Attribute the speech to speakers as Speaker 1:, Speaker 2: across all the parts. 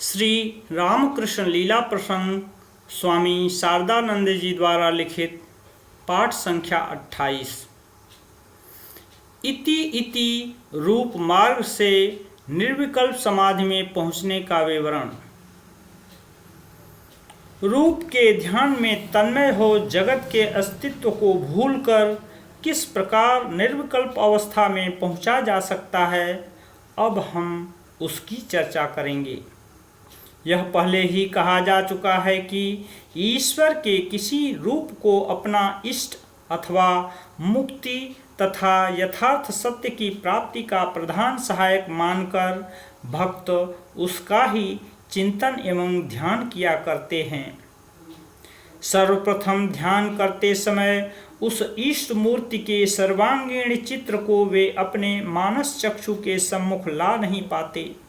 Speaker 1: श्री रामकृष्ण लीला प्रसंग स्वामी शारदानंद जी द्वारा लिखित पाठ संख्या 28। इति इति रूप मार्ग से निर्विकल्प समाधि में पहुंचने का विवरण। रूप के ध्यान में तन्मय हो जगत के अस्तित्व को भूलकर किस प्रकार निर्विकल्प अवस्था में पहुंचा जा सकता है, अब हम उसकी चर्चा करेंगे। यह पहले ही कहा जा चुका है कि ईश्वर के किसी रूप को अपना इष्ट अथवा मुक्ति तथा यथार्थ सत्य की प्राप्ति का प्रधान सहायक मानकर भक्त उसका ही चिंतन एवं ध्यान किया करते हैं। सर्वप्रथम ध्यान करते समय उस इष्ट मूर्ति के सर्वांगीण चित्र को वे अपने मानस चक्षु के सम्मुख ला नहीं पाते।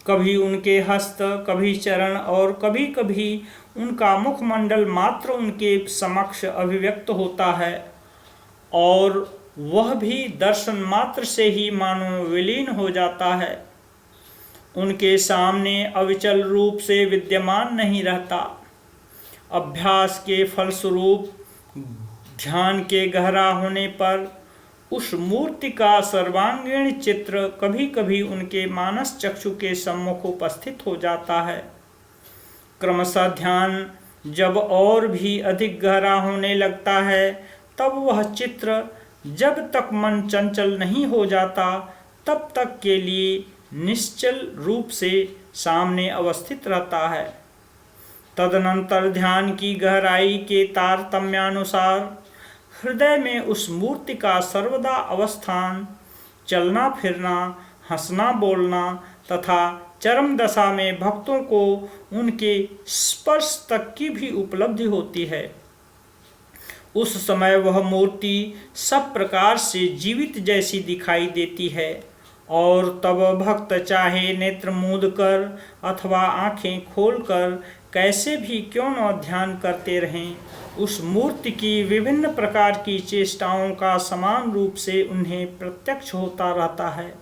Speaker 1: कभी उनके हस्त, कभी चरण और कभी कभी उनका मुखमंडल मात्र उनके समक्ष अभिव्यक्त होता है, और वह भी दर्शन मात्र से ही मानो विलीन हो जाता है, उनके सामने अविचल रूप से विद्यमान नहीं रहता। अभ्यास के फलस्वरूप ध्यान के गहरा होने पर उस मूर्ति का सर्वांगीण चित्र कभी कभी उनके मानस चक्षु के सम्मुख उपस्थित हो जाता है। क्रमशः ध्यान जब और भी अधिक गहरा होने लगता है, तब वह चित्र जब तक मन चंचल नहीं हो जाता तब तक के लिए निश्चल रूप से सामने अवस्थित रहता है। तदनंतर ध्यान की गहराई के तारतम्यानुसार हृदय में उस मूर्ति का सर्वदा अवस्थान, चलना फिरना, हंसना बोलना तथा चरम दशा में भक्तों को उनके स्पर्श तक की भी उपलब्धि होती है। उस समय वह मूर्ति सब प्रकार से जीवित जैसी दिखाई देती है, और तब भक्त चाहे नेत्र मूंद कर अथवा आंखें खोलकर कैसे भी क्यों न ध्यान करते रहें, उस मूर्ति की विभिन्न प्रकार की चेष्टाओं का समान रूप से उन्हें प्रत्यक्ष होता रहता है।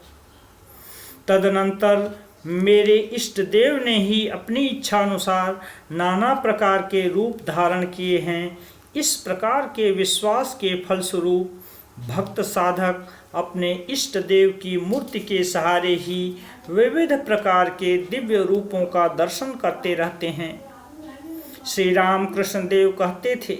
Speaker 1: तदनंतर मेरे इष्ट देव ने ही अपनी इच्छानुसार नाना प्रकार के रूप धारण किए हैं। इस प्रकार के विश्वास के फलस्वरूप भक्त साधक अपने इष्ट देव की मूर्ति के सहारे ही विविध प्रकार के दिव्य रूपों का दर्शन करते रहते हैं। श्री रामकृष्ण देव कहते थे,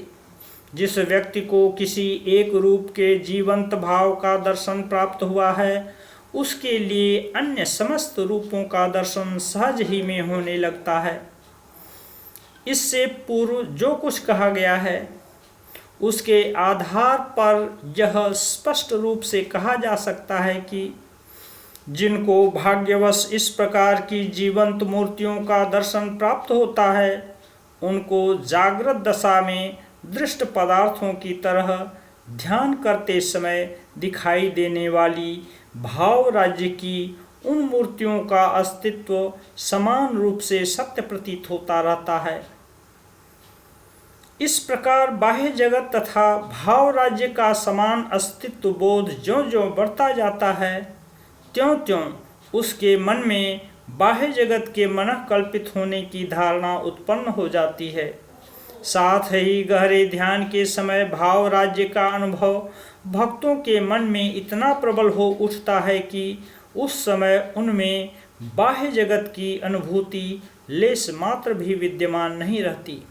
Speaker 1: जिस व्यक्ति को किसी एक रूप के जीवंत भाव का दर्शन प्राप्त हुआ है, उसके लिए अन्य समस्त रूपों का दर्शन सहज ही में होने लगता है। इससे पूर्व जो कुछ कहा गया है, उसके आधार पर यह स्पष्ट रूप से कहा जा सकता है कि जिनको भाग्यवश इस प्रकार की जीवंत मूर्तियों का दर्शन प्राप्त होता है, उनको जागृत दशा में दृष्ट पदार्थों की तरह ध्यान करते समय दिखाई देने वाली भाव राज्य की उन मूर्तियों का अस्तित्व समान रूप से सत्य प्रतीत होता रहता है। इस प्रकार बाह्य जगत तथा भाव राज्य का समान अस्तित्व बोध ज्यों-ज्यों बढ़ता जाता है, त्यों-त्यों उसके मन में बाह्य जगत के मनः कल्पित होने की धारणा उत्पन्न हो जाती है। साथ ही गहरे ध्यान के समय भाव राज्य का अनुभव भक्तों के मन में इतना प्रबल हो उठता है कि उस समय उनमें बाह्य जगत की अनुभूति लेश मात्र भी विद्यमान नहीं रहती।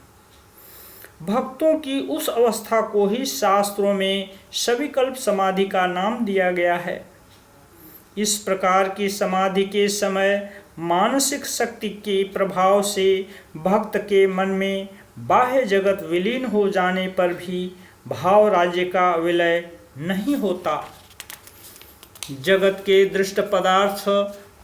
Speaker 1: भक्तों की उस अवस्था को ही शास्त्रों में सविकल्प समाधि का नाम दिया गया है। इस प्रकार की समाधि के समय मानसिक शक्ति के प्रभाव से भक्त के मन में बाह्य जगत विलीन हो जाने पर भी भाव राज्य का विलय नहीं होता। जगत के दृष्ट पदार्थ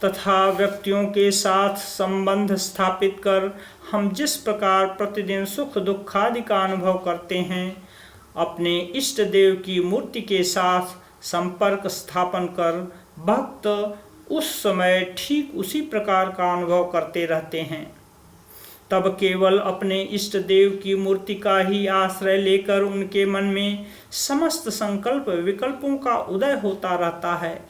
Speaker 1: तथा व्यक्तियों के साथ संबंध स्थापित कर हम जिस प्रकार प्रतिदिन सुख दुख आदि का अनुभव करते हैं, अपने इष्ट देव की मूर्ति के साथ संपर्क स्थापन कर भक्त उस समय ठीक उसी प्रकार का अनुभव करते रहते हैं। तब केवल अपने इष्ट देव की मूर्ति का ही आश्रय लेकर उनके मन में समस्त संकल्प विकल्पों का उदय होता रहता है।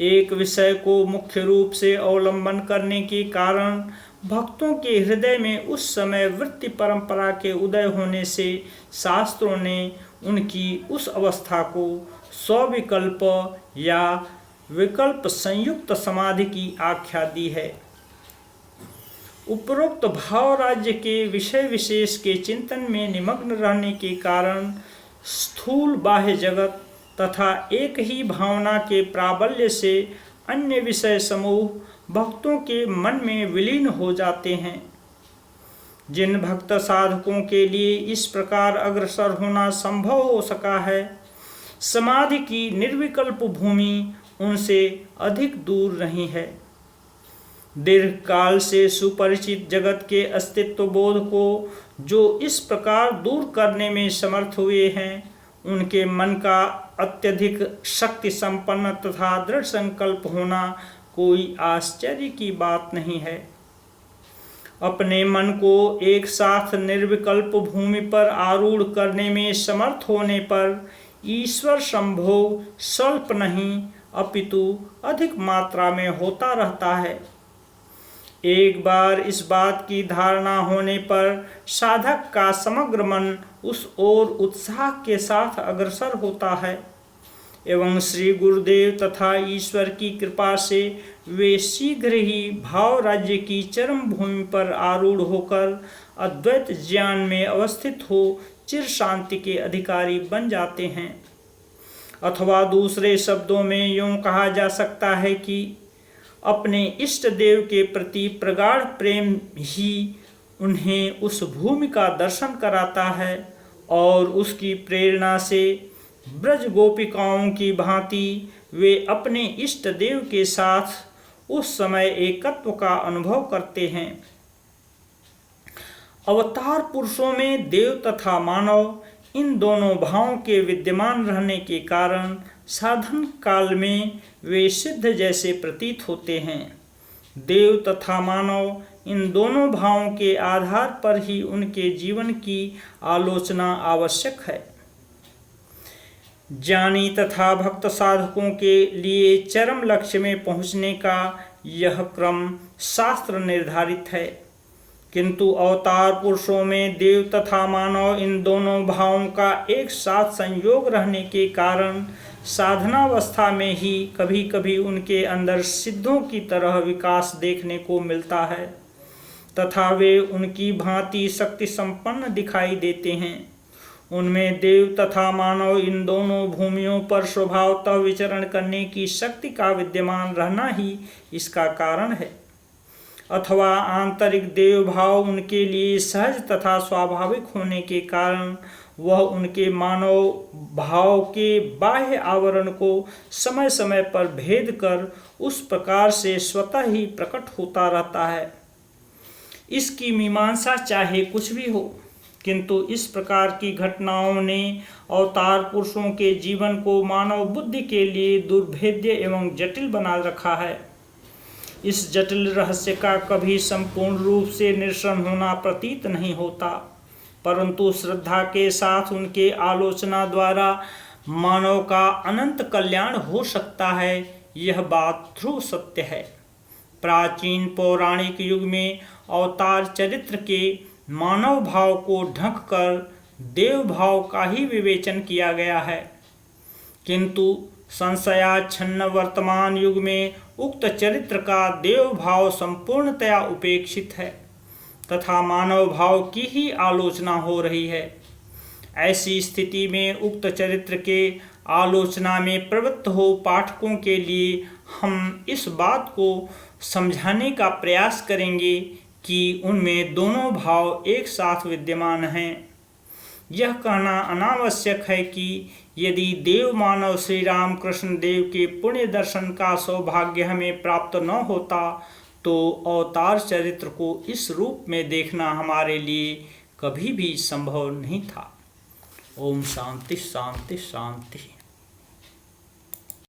Speaker 1: एक विषय को मुख्य रूप से अवलंबन करने के कारण भक्तों के हृदय में उस समय वृत्ति परंपरा के उदय होने से शास्त्रों ने उनकी उस अवस्था को स्वविकल्प या विकल्प संयुक्त समाधि की आख्या दी है। उपरोक्त भाव राज्य के विषय विशेष के चिंतन में निमग्न रहने के कारण स्थूल बाह्य जगत तथा एक ही भावना के प्राबल्य से अन्य विषय समूह भक्तों के मन में विलीन हो जाते हैं। जिन भक्त साधकों के लिए इस प्रकार अग्रसर होना संभव हो सका है, समाधि की निर्विकल्प भूमि उनसे अधिक दूर नहीं है। दीर्घ काल से सुपरिचित जगत के अस्तित्व बोध को जो इस प्रकार दूर करने में समर्थ हुए हैं, उनके मन का अत्यधिक शक्ति संपन्न तथा दृढ़ संकल्प होना कोई आश्चर्य की बात नहीं है। अपने मन को एक साथ निर्विकल्प भूमि पर आरूढ़ करने में समर्थ होने पर ईश्वर संभोग स्वल्प नहीं अपितु अधिक मात्रा में होता रहता है। एक बार इस बात की धारणा होने पर साधक का समग्र मन उस ओर उत्साह के साथ अग्रसर होता है एवं श्री गुरुदेव तथा ईश्वर की कृपा से वे शीघ्र ही भाव राज्य की चरम भूमि पर आरूढ़ होकर अद्वैत ज्ञान में अवस्थित हो चिर शांति के अधिकारी बन जाते हैं। अथवा दूसरे शब्दों में यूं कहा जा सकता है कि अपने इष्ट देव के प्रति प्रगाढ़ प्रेम ही उन्हें उस भूमि का दर्शन कराता है और उसकी प्रेरणा से ब्रज गोपिकाओं की भांति वे अपने इष्ट देव के साथ उस समय एकत्व का अनुभव करते हैं। अवतार पुरुषों में देव तथा मानव इन दोनों भावों के विद्यमान रहने के कारण साधन काल में वे सिद्ध जैसे प्रतीत होते हैं। देव तथा मानव इन दोनों भावों के आधार पर ही उनके जीवन की आलोचना आवश्यक है। ज्ञानी तथा भक्त साधकों के लिए चरम लक्ष्य में पहुंचने का यह क्रम शास्त्र निर्धारित है, किंतु अवतार पुरुषों में देव तथा मानव इन दोनों भावों का एक साथ संयोग रहने के कारण साधनावस्था में ही कभी कभी उनके अंदर सिद्धों की तरह विकास देखने को मिलता है तथा वे उनकी भांति शक्ति संपन्न दिखाई देते हैं। उनमें देव तथा मानव इन दोनों भूमियों पर स्वभावतः विचरण करने की शक्ति का विद्यमान रहना ही इसका कारण है। अथवा आंतरिक देव भाव उनके लिए सहज तथा स्वाभाविक होने के कारण वह उनके मानव भाव के बाह्य आवरण को समय समय पर भेद कर उस प्रकार से स्वतः ही प्रकट होता रहता है। इसकी मीमांसा चाहे कुछ भी हो, किंतु इस प्रकार की घटनाओं ने अवतार पुरुषों के जीवन को मानव बुद्धि के लिए दुर्भेद्य एवं जटिल बना रखा है। इस जटिल रहस्य का कभी संपूर्ण रूप से निरसन होना प्रतीत नहीं होता, परंतु श्रद्धा के साथ उनके आलोचना द्वारा मानव का अनंत कल्याण हो सकता है, यह बात ध्रुव सत्य है। प्राचीन पौराणिक युग में अवतार चरित्र के मानव भाव को ढक कर देव भाव का ही विवेचन किया गया है, किंतु संशयाच्छन्न वर्तमान युग में उक्त चरित्र का देव भाव संपूर्णतया उपेक्षित है तथा मानव भाव की ही आलोचना हो रही है। ऐसी स्थिति में उक्त चरित्र के आलोचना में प्रवृत्त हो पाठकों के लिए हम इस बात को समझाने का प्रयास करेंगे कि उनमें दोनों भाव एक साथ विद्यमान हैं। यह कहना अनावश्यक है कि यदि देव मानव श्री राम कृष्ण देव के पुण्य दर्शन का सौभाग्य हमें प्राप्त न होता तो अवतार चरित्र को इस रूप में देखना हमारे लिए कभी भी संभव नहीं था। ओम शांति शांति शांति।